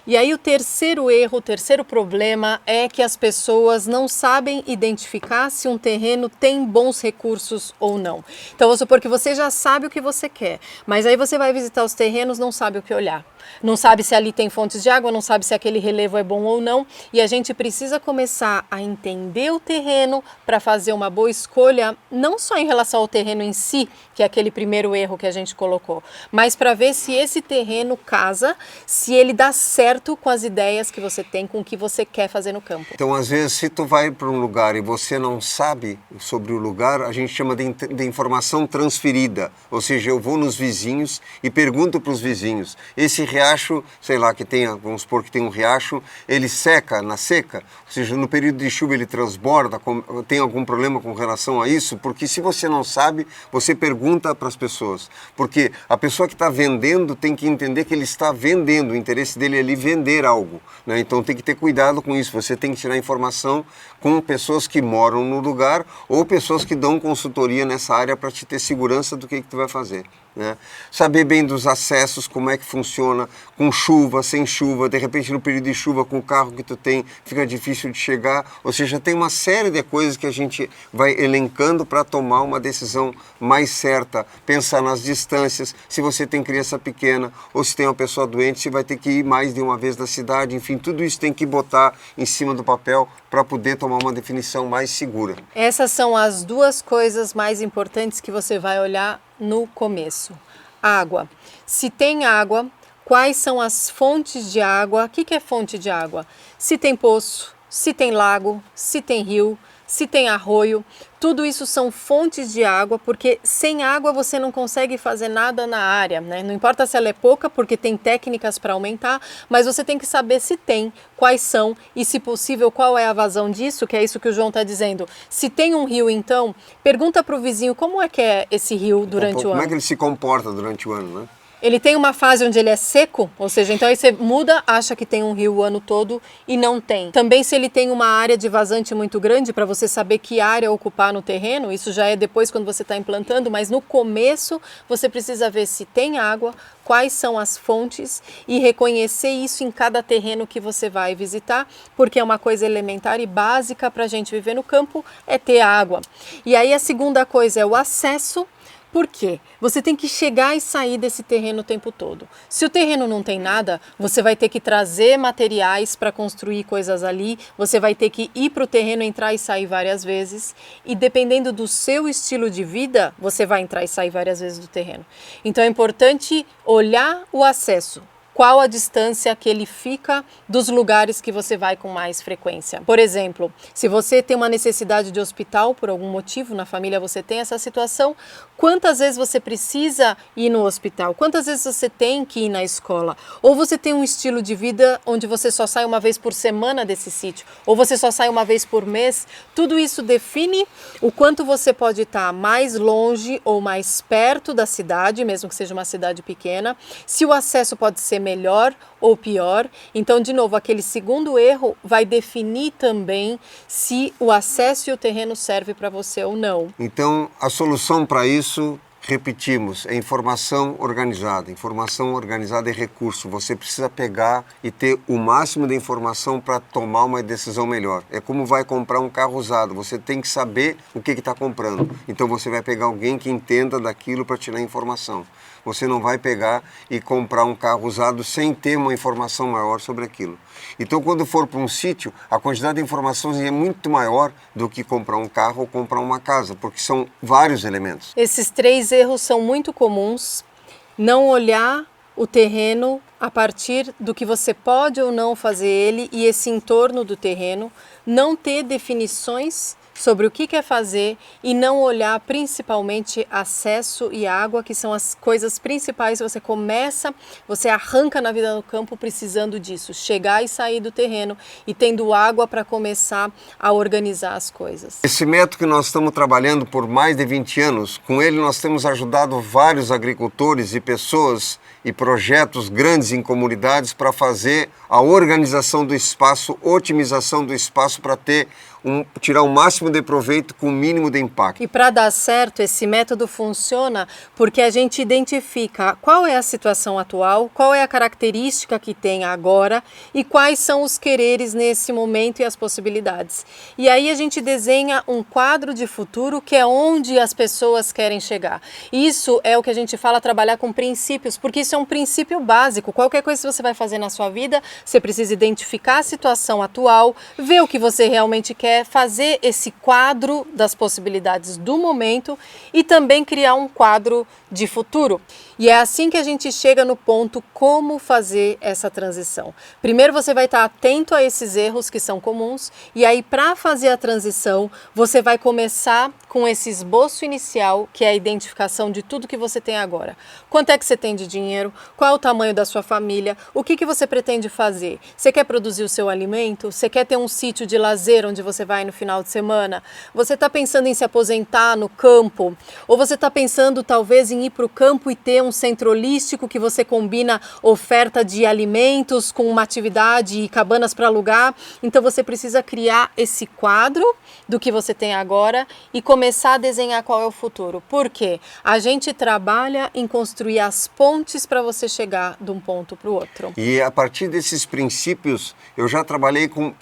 E aí o terceiro erro, o terceiro problema é que as pessoas não sabem identificar se um terreno tem bons recursos ou não. Então vamos supor que você já sabe o que você quer, mas aí você vai visitar os terrenos, não sabe o que olhar. Não sabe se ali tem fontes de água, não sabe se aquele relevo é bom ou não. E a gente precisa começar a entender o terreno para fazer uma boa escolha, não só em relação ao terreno em si, que é aquele primeiro erro que a gente colocou, mas para ver se esse terreno casa, se ele dá certo com as ideias que você tem, com o que você quer fazer no campo. Então, às vezes, se tu vai para um lugar e você não sabe sobre o lugar, a gente chama de informação transferida. Ou seja, eu vou nos vizinhos e pergunto para os vizinhos, esse riacho, sei lá, que tenha, vamos supor que tem um riacho, ele seca na seca? Ou seja, no período de chuva ele transborda? Tem algum problema com relação a isso? Porque se você não sabe, você pergunta para as pessoas. Porque a pessoa que está vendendo tem que entender que ele está vendendo, o interesse dele é ali vender algo, né? Então tem que ter cuidado com isso. Você tem que tirar informação com pessoas que moram no lugar ou pessoas que dão consultoria nessa área para te ter segurança do que tu vai fazer. Né? Saber bem dos acessos, como é que funciona, com chuva, sem chuva, de repente no período de chuva com o carro que tu tem fica difícil de chegar, ou seja, tem uma série de coisas que a gente vai elencando para tomar uma decisão mais certa, pensar nas distâncias, se você tem criança pequena ou se tem uma pessoa doente, se vai ter que ir mais de uma vez na cidade, enfim, tudo isso tem que botar em cima do papel para poder tomar uma definição mais segura. Essas são as duas coisas mais importantes que você vai olhar no começo. Água. Se tem água, quais são as fontes de água? O que é fonte de água? Se tem poço, se tem lago, se tem rio, se tem arroio. Tudo isso são fontes de água, porque sem água você não consegue fazer nada na área, né? Não importa se ela é pouca, porque tem técnicas para aumentar, mas você tem que saber se tem, quais são e, se possível, qual é a vazão disso, que é isso que o João está dizendo. Se tem um rio, então, pergunta para o vizinho como é que é esse rio durante o ano. Como é que ele se comporta durante o ano, né? Ele tem uma fase onde ele é seco, ou seja, então aí você muda, acha que tem um rio o ano todo e não tem. Também se ele tem uma área de vazante muito grande, para você saber que área ocupar no terreno, isso já é depois quando você está implantando, mas no começo você precisa ver se tem água, quais são as fontes e reconhecer isso em cada terreno que você vai visitar, porque é uma coisa elementar e básica para a gente viver no campo, é ter água. E aí a segunda coisa é o acesso. Por quê? Você tem que chegar e sair desse terreno o tempo todo. Se o terreno não tem nada, você vai ter que trazer materiais para construir coisas ali, você vai ter que ir para o terreno, entrar e sair várias vezes, e dependendo do seu estilo de vida, você vai entrar e sair várias vezes do terreno. Então é importante olhar o acesso. Qual a distância que ele fica dos lugares que você vai com mais frequência. Por exemplo, se você tem uma necessidade de hospital por algum motivo, na família você tem essa situação, quantas vezes você precisa ir no hospital? Quantas vezes você tem que ir na escola? Ou você tem um estilo de vida onde você só sai uma vez por semana desse sítio? Ou você só sai uma vez por mês? Tudo isso define o quanto você pode estar mais longe ou mais perto da cidade, mesmo que seja uma cidade pequena, se o acesso pode ser melhor ou pior. Então, de novo, aquele segundo erro vai definir também se o acesso e o terreno serve para você ou não. Então, a solução para isso, repetimos, é informação organizada. Informação organizada é recurso. Você precisa pegar e ter o máximo de informação para tomar uma decisão melhor. É como vai comprar um carro usado. Você tem que saber o que está comprando. Então, você vai pegar alguém que entenda daquilo para te dar informação. Você não vai pegar e comprar um carro usado sem ter uma informação maior sobre aquilo. Então, quando for para um sítio, a quantidade de informações é muito maior do que comprar um carro ou comprar uma casa, porque são vários elementos. Esses 3 erros são muito comuns. Não olhar o terreno a partir do que você pode ou não fazer ele e esse entorno do terreno. Não ter definições sobre o que quer fazer e não olhar principalmente acesso e água, que são as coisas principais. Você arranca na vida no campo precisando disso, chegar e sair do terreno e tendo água para começar a organizar as coisas. Esse método que nós estamos trabalhando por mais de 20 anos, com ele nós temos ajudado vários agricultores e pessoas e projetos grandes em comunidades para fazer a organização do espaço, otimização do espaço para tirar o máximo de proveito com o mínimo de impacto. E para dar certo, esse método funciona porque a gente identifica qual é a situação atual, qual é a característica que tem agora e quais são os quereres nesse momento e as possibilidades. E aí a gente desenha um quadro de futuro que é onde as pessoas querem chegar. Isso é o que a gente fala, trabalhar com princípios, porque isso é um princípio básico. Qualquer coisa que você vai fazer na sua vida, você precisa identificar a situação atual, ver o que você realmente quer, fazer esse quadro das possibilidades do momento e também criar um quadro de futuro. E é assim que a gente chega no ponto como fazer essa transição. Primeiro você vai estar atento a esses erros que são comuns e aí para fazer a transição você vai começar com esse esboço inicial, que é a identificação de tudo que você tem agora. Quanto é que você tem de dinheiro? Qual é o tamanho da sua família? O que você pretende fazer? Você quer produzir o seu alimento? Você quer ter um sítio de lazer onde você vai no final de semana? Você está pensando em se aposentar no campo? Ou você está pensando talvez em ir para o campo e ter um centro holístico que você combina oferta de alimentos com uma atividade e cabanas para alugar? Então você precisa criar esse quadro do que você tem agora e começar a desenhar qual é o futuro. Por quê? A gente trabalha em construir as pontes para você chegar de um ponto para o outro. E a partir desses princípios, eu já trabalhei com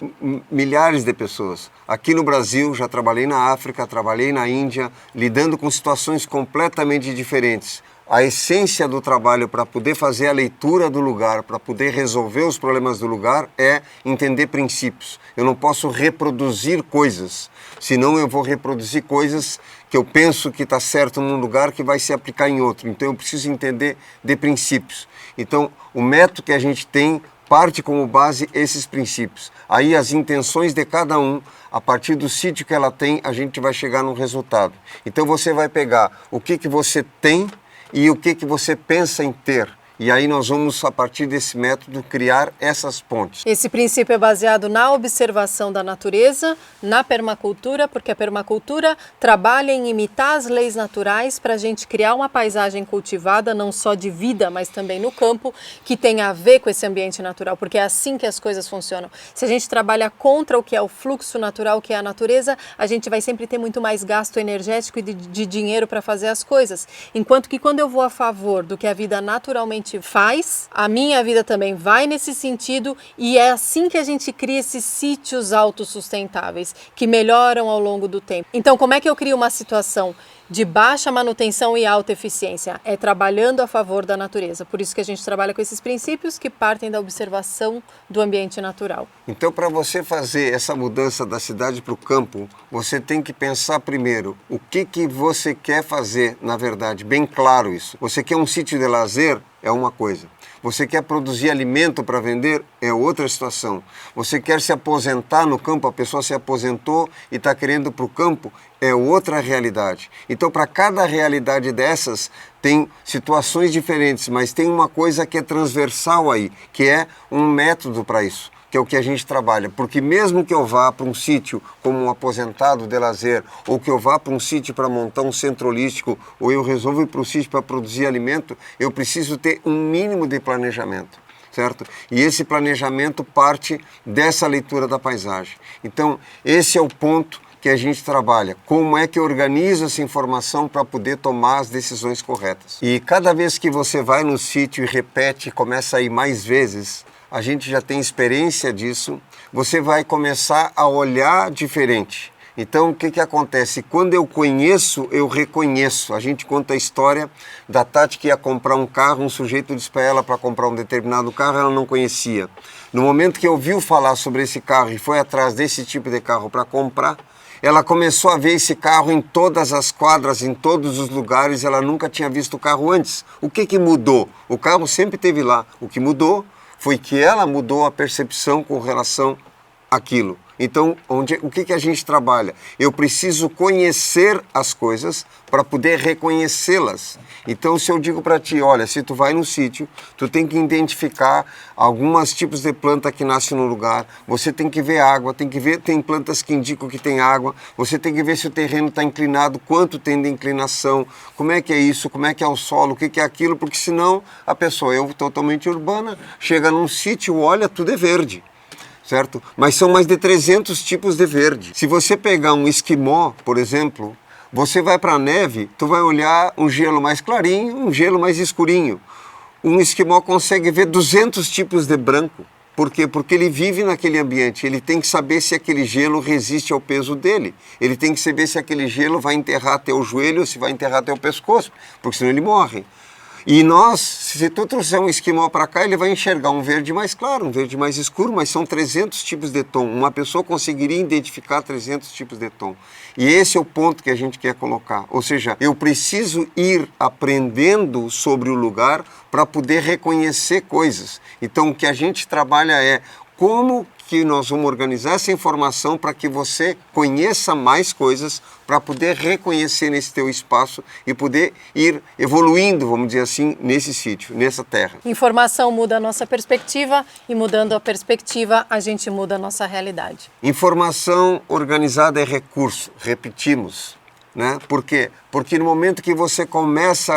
milhares de pessoas. Aqui no Brasil, já trabalhei na África, trabalhei na Índia, lidando com situações completamente diferentes. A essência do trabalho para poder fazer a leitura do lugar, para poder resolver os problemas do lugar, é entender princípios. Eu não posso reproduzir coisas, senão eu vou reproduzir coisas que eu penso que está certo num lugar que vai se aplicar em outro. Então eu preciso entender de princípios. Então o método que a gente tem parte como base esses princípios. Aí as intenções de cada um, a partir do sítio que ela tem, a gente vai chegar num resultado. Então você vai pegar o que você tem e o que você pensa em ter. E aí nós vamos, a partir desse método, criar essas pontes. Esse princípio é baseado na observação da natureza, na permacultura, porque a permacultura trabalha em imitar as leis naturais para a gente criar uma paisagem cultivada, não só de vida, mas também no campo, que tem a ver com esse ambiente natural, porque é assim que as coisas funcionam. Se a gente trabalha contra o que é o fluxo natural, o que é a natureza, a gente vai sempre ter muito mais gasto energético e de dinheiro para fazer as coisas. Enquanto que quando eu vou a favor do que a vida naturalmente faz, a minha vida também vai nesse sentido, e é assim que a gente cria esses sítios autossustentáveis que melhoram ao longo do tempo. Então, como é que eu crio uma situação de baixa manutenção e alta eficiência? É trabalhando a favor da natureza. Por isso que a gente trabalha com esses princípios que partem da observação do ambiente natural. Então, para você fazer essa mudança da cidade para o campo, você tem que pensar primeiro o que você quer fazer, na verdade, bem claro isso. Você quer um sítio de lazer? É uma coisa. Você quer produzir alimento para vender? É outra situação. Você quer se aposentar no campo, a pessoa se aposentou e está querendo ir para o campo? É outra realidade. Então, para cada realidade dessas, tem situações diferentes, mas tem uma coisa que é transversal aí, que é um método para isso, que é o que a gente trabalha. Porque mesmo que eu vá para um sítio como um aposentado de lazer, ou que eu vá para um sítio para montar um centro holístico, ou eu resolvo ir para o sítio para produzir alimento, eu preciso ter um mínimo de planejamento, certo? E esse planejamento parte dessa leitura da paisagem. Então, esse é o ponto que a gente trabalha. Como é que eu organizo essa informação para poder tomar as decisões corretas. E cada vez que você vai no sítio e repete, começa a ir mais vezes, a gente já tem experiência disso, você vai começar a olhar diferente. Então, o que acontece? Quando eu conheço, eu reconheço. A gente conta a história da Tati que ia comprar um carro, um sujeito disse para ela para comprar um determinado carro, ela não conhecia. No momento que ouviu falar sobre esse carro e foi atrás desse tipo de carro para comprar, ela começou a ver esse carro em todas as quadras, em todos os lugares, ela nunca tinha visto o carro antes. O que mudou? O carro sempre esteve lá. O que mudou foi que ela mudou a percepção com relação àquilo. Então, o que a gente trabalha? Eu preciso conhecer as coisas para poder reconhecê-las. Então, se eu digo para ti, olha, se tu vai no sítio, tu tem que identificar alguns tipos de planta que nascem no lugar, você tem que ver água, tem que ver, tem plantas que indicam que tem água, você tem que ver se o terreno está inclinado, quanto tem de inclinação, como é que é isso, como é que é o solo, o que é aquilo, porque senão a pessoa é totalmente urbana, chega num sítio, olha, tudo é verde. Certo? Mas são mais de 300 tipos de verde. Se você pegar um esquimó, por exemplo, você vai para a neve, tu vai olhar um gelo mais clarinho, um gelo mais escurinho. Um esquimó consegue ver 200 tipos de branco. Por quê? Porque ele vive naquele ambiente, ele tem que saber se aquele gelo resiste ao peso dele. Ele tem que saber se aquele gelo vai enterrar até o joelho ou se vai enterrar até o pescoço, porque senão ele morre. E nós, se tu trouxer um esquimó para cá, ele vai enxergar um verde mais claro, um verde mais escuro, mas são 300 tipos de tom. Uma pessoa conseguiria identificar 300 tipos de tom. E esse é o ponto que a gente quer colocar. Ou seja, eu preciso ir aprendendo sobre o lugar para poder reconhecer coisas. Então, o que a gente trabalha é como que nós vamos organizar essa informação para que você conheça mais coisas, para poder reconhecer nesse teu espaço e poder ir evoluindo, vamos dizer assim, nesse sítio, nessa terra. Informação muda a nossa perspectiva e mudando a perspectiva, a gente muda a nossa realidade. Informação organizada é recurso, repetimos. Né? Por quê? Porque no momento que você começa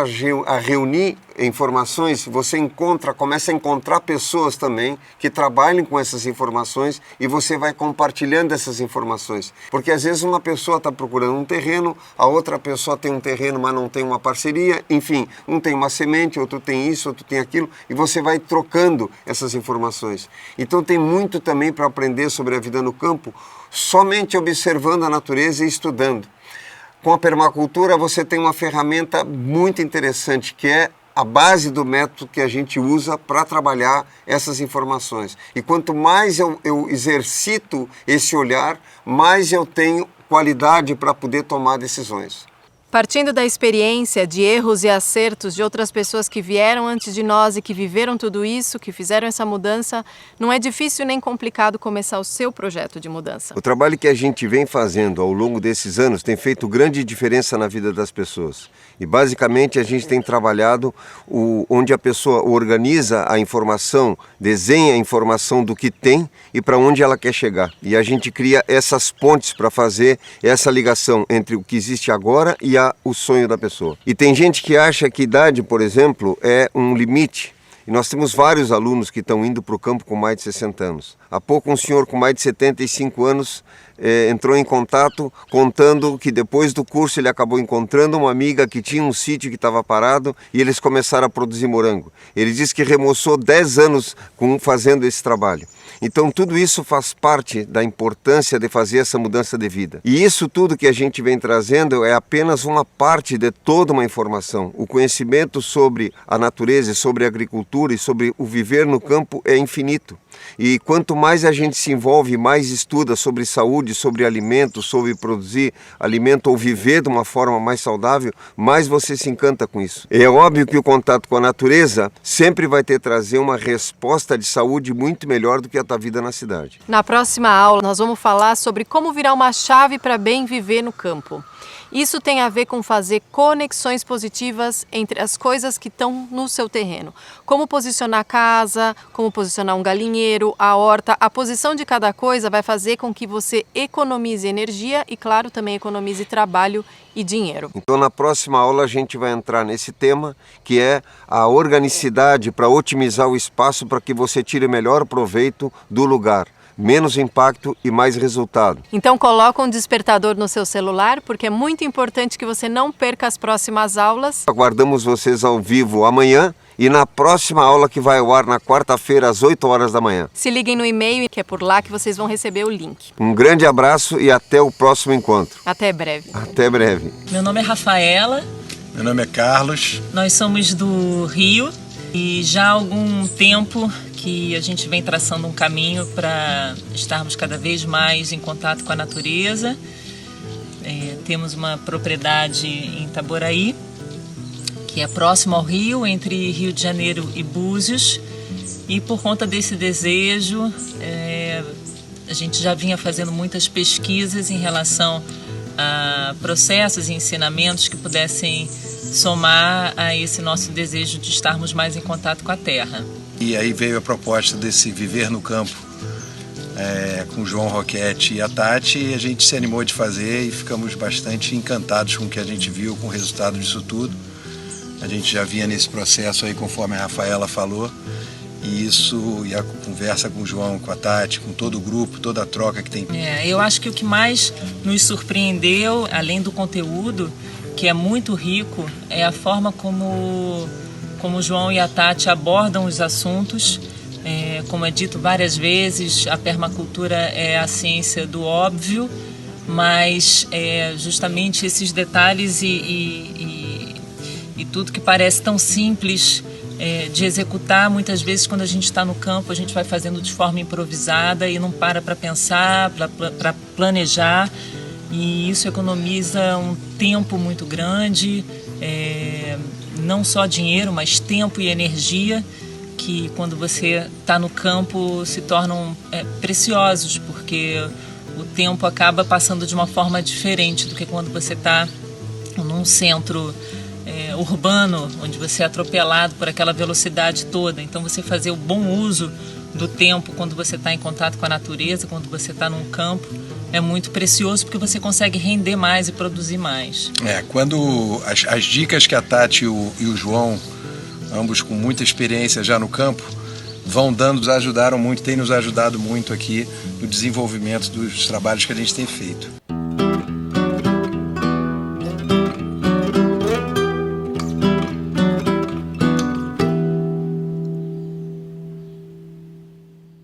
a reunir informações, você começa a encontrar pessoas também que trabalhem com essas informações e você vai compartilhando essas informações. Porque às vezes uma pessoa está procurando um terreno, a outra pessoa tem um terreno, mas não tem uma parceria, enfim, um tem uma semente, outro tem isso, outro tem aquilo, e você vai trocando essas informações. Então tem muito também para aprender sobre a vida no campo, somente observando a natureza e estudando. Com a permacultura você tem uma ferramenta muito interessante que é a base do método que a gente usa para trabalhar essas informações. E quanto mais eu exercito esse olhar, mais eu tenho qualidade para poder tomar decisões. Partindo da experiência de erros e acertos de outras pessoas que vieram antes de nós e que viveram tudo isso, que fizeram essa mudança, não é difícil nem complicado começar o seu projeto de mudança. O trabalho que a gente vem fazendo ao longo desses anos tem feito grande diferença na vida das pessoas. E basicamente a gente tem trabalhado onde a pessoa organiza a informação, desenha a informação do que tem e para onde ela quer chegar. E a gente cria essas pontes para fazer essa ligação entre o que existe agora e o sonho da pessoa. E tem gente que acha que idade, por exemplo, é um limite. E nós temos vários alunos que estão indo para o campo com mais de 60 anos. Há pouco um senhor com mais de 75 anos entrou em contato contando que depois do curso ele acabou encontrando uma amiga que tinha um sítio que estava parado e eles começaram a produzir morango. Ele disse que remoçou 10 anos fazendo esse trabalho. Então tudo isso faz parte da importância de fazer essa mudança de vida. E isso tudo que a gente vem trazendo é apenas uma parte de toda uma informação. O conhecimento sobre a natureza, sobre a agricultura e sobre o viver no campo é infinito. E quanto mais a gente se envolve, mais estuda sobre saúde, sobre alimento, sobre produzir alimento ou viver de uma forma mais saudável, mais você se encanta com isso. É óbvio que o contato com a natureza sempre vai trazer uma resposta de saúde muito melhor do que a tua vida na cidade. Na próxima aula nós vamos falar sobre como virar uma chave para bem viver no campo. Isso tem a ver com fazer conexões positivas entre as coisas que estão no seu terreno. Como posicionar a casa, como posicionar um galinheiro, a horta. A posição de cada coisa vai fazer com que você economize energia e, claro, também economize trabalho e dinheiro. Então, na próxima aula a gente vai entrar nesse tema, que é a organicidade para otimizar o espaço para que você tire melhor proveito do lugar. Menos impacto e mais resultado. Então coloca um despertador no seu celular, porque é muito importante que você não perca as próximas aulas. Aguardamos vocês ao vivo amanhã e na próxima aula que vai ao ar na quarta-feira às 8 horas da manhã. Se liguem no e-mail, que é por lá que vocês vão receber o link. Um grande abraço e até o próximo encontro. Até breve. Até breve. Meu nome é Rafaela. Meu nome é Carlos. Nós somos do Rio e já há algum tempo que a gente vem traçando um caminho para estarmos cada vez mais em contato com a natureza. Temos uma propriedade em Itaboraí, que é próximo ao rio, entre Rio de Janeiro e Búzios. E por conta desse desejo, a gente já vinha fazendo muitas pesquisas em relação a processos e ensinamentos que pudessem somar a esse nosso desejo de estarmos mais em contato com a terra. E aí veio a proposta desse Viver no Campo com o João Roquete e a Tati, e a gente se animou de fazer e ficamos bastante encantados com o que a gente viu, com o resultado disso tudo. A gente já vinha nesse processo aí, conforme a Rafaela falou, e isso, e a conversa com o João, com a Tati, com todo o grupo, toda a troca que tem. Eu acho que o que mais nos surpreendeu, além do conteúdo, que é muito rico, é a forma como o João e a Tati abordam os assuntos. Como é dito várias vezes, a permacultura é a ciência do óbvio, mas justamente esses detalhes e tudo que parece tão simples de executar, muitas vezes quando a gente está no campo a gente vai fazendo de forma improvisada e não para pensar, para planejar, e isso economiza um tempo muito grande, não só dinheiro, mas tempo e energia, que quando você está no campo se tornam preciosos, porque o tempo acaba passando de uma forma diferente do que quando você está num centro urbano, onde você é atropelado por aquela velocidade toda. Então você fazer o bom uso do tempo quando você está em contato com a natureza, quando você está num campo, é muito precioso, porque você consegue render mais e produzir mais. Quando as dicas que a Tati e o João, ambos com muita experiência já no campo, vão dando, nos ajudaram muito, tem nos ajudado muito aqui no desenvolvimento dos trabalhos que a gente tem feito.